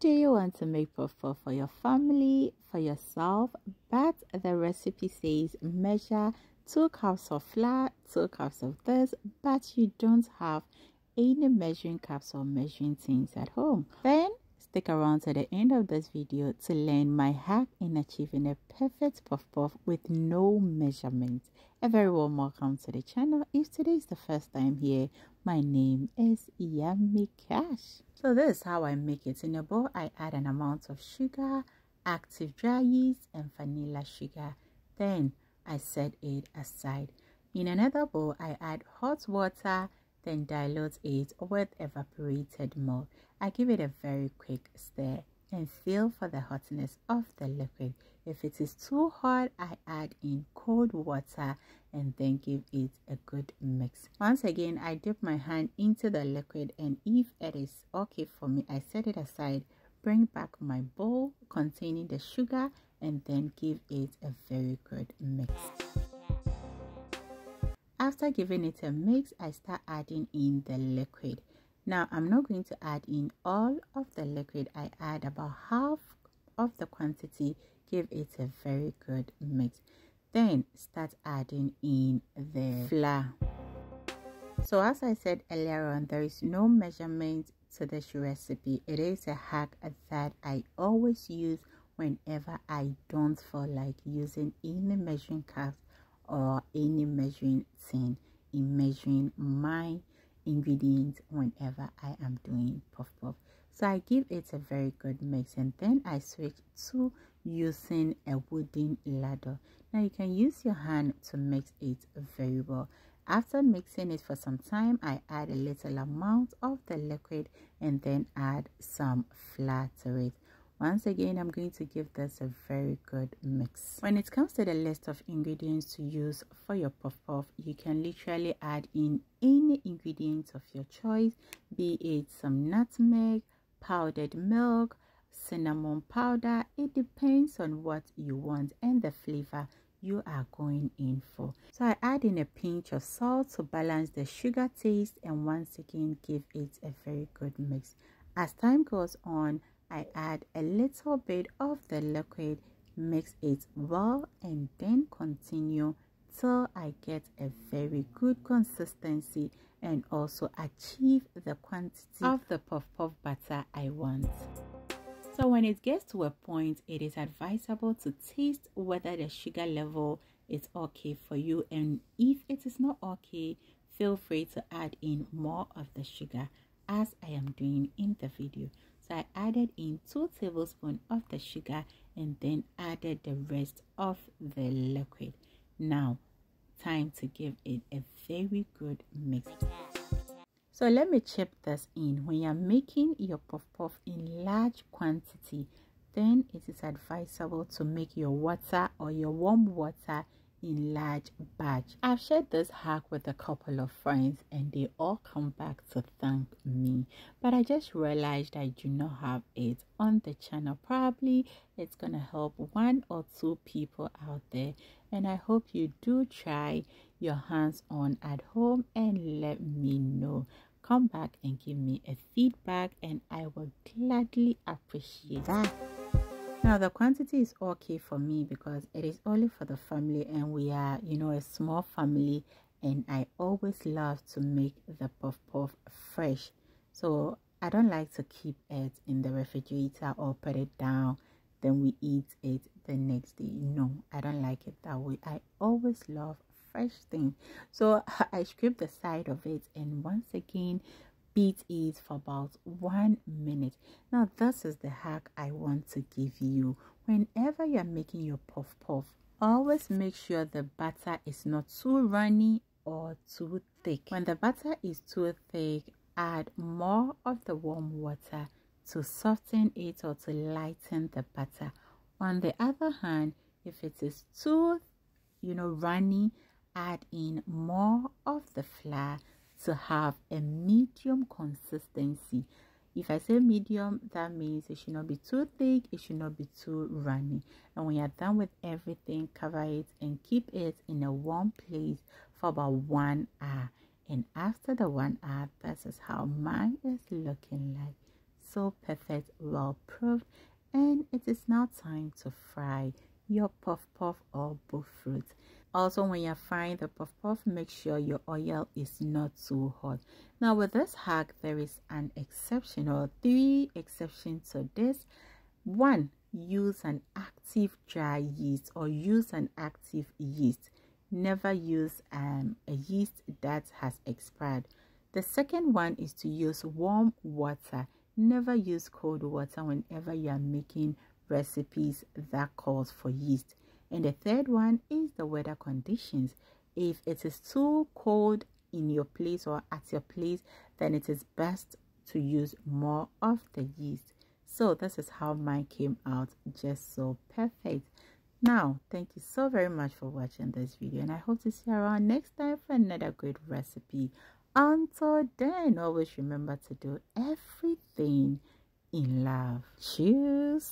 do you want to make puff puff for your family, for yourself, but the recipe says measure 2 cups of flour, 2 cups of this, but you don't have any measuring cups or measuring things at home? Then stick around to the end of this video to learn my hack in achieving a perfect puff puff with no measurements. A very warm welcome to the channel. If today is the first time here, my name is Yummy Cash. So this is how I make it. In a bowl, I add an amount of sugar, active dry yeast, and vanilla sugar. Then I set it aside. In another bowl, I add hot water, then dilute it with evaporated milk. I give it a very quick stir and feel for the hotness of the liquid. If it is too hot, I add in cold water and then give it a good mix. Once again, I dip my hand into the liquid, and if it is okay for me, I set it aside, bring back my bowl containing the sugar, and then give it a very good mix. After giving it a mix, I start adding in the liquid. Now, I'm not going to add in all of the liquid. I add about half of the quantity, give it a very good mix. Then start adding in the flour. So as I said earlier on, there is no measurement to this recipe. It is a hack that I always use whenever I don't feel like using any measuring cups or any measuring thing in measuring my ingredients whenever I am doing puff puff. So I give it a very good mix, and then I switch to using a wooden ladle. Now you can use your hand to mix it very well. After mixing it for some time, I add a little amount of the liquid and then add some flour to it. Once again, I'm going to give this a very good mix. When it comes to the list of ingredients to use for your puff puff, you can literally add in any ingredients of your choice, be it some nutmeg, powdered milk, cinnamon powder. It depends on what you want and the flavor you are going in for. So I add in a pinch of salt to balance the sugar taste, and once again give it a very good mix. As time goes on, I add a little bit of the liquid, mix it well, and then continue till I get a very good consistency and also achieve the quantity of the puff puff batter I want. So when it gets to a point, it is advisable to taste whether the sugar level is okay for you, and if it is not okay, feel free to add in more of the sugar as I am doing in the video. So I added in 2 tablespoons of the sugar and then added the rest of the liquid. Now, time to give it a very good mix. So let me chip this in. When you're making your puff puff in large quantity, then it is advisable to make your water or your warm water in large batch. I've shared this hack with a couple of friends and they all come back to thank me, but I just realized I do not have it on the channel. Probably it's gonna help 1 or 2 people out there, and I hope you do try your hands on at home and let me know. Come back and give me a feedback and I will gladly appreciate that. Now the quantity is okay for me because it is only for the family, and we are, you know, a small family, and I always love to make the puff puff fresh. So I don't like to keep it in the refrigerator or put it down then we eat it the next day. No, I don't like it that way. I always love fresh things. So I scrape the side of it and once again beat it for about 1 minute. Now this is the hack I want to give you. Whenever you're making your puff puff, always make sure the batter is not too runny or too thick. When the batter is too thick, add more of the warm water to soften it or to lighten the batter. On the other hand, if it is too runny, add in more of the flour to have a medium consistency. If I say medium, that means it should not be too thick, it should not be too runny. And when you're done with everything, cover it and keep it in a warm place for about 1 hour. And after the 1 hour, this is how mine is looking like. so perfect, well proved, and it is now time to fry your puff puff or buff fruit. Also, when you're frying the puff puff, make sure your oil is not too hot. Now with this hack, there is an exception or 3 exceptions to this. 1, use an active dry yeast or use an active yeast. Never use a yeast that has expired. The second one is to use warm water. Never use cold water whenever you are making recipes that calls for yeast. And the third one is the weather conditions. If it is too cold in your place or at your place, then it is best to use more of the yeast. So this is how mine came out, just so perfect. Now, thank you so very much for watching this video, and I hope to see you around next time for another great recipe. Until then, always remember to do everything in love. Cheers.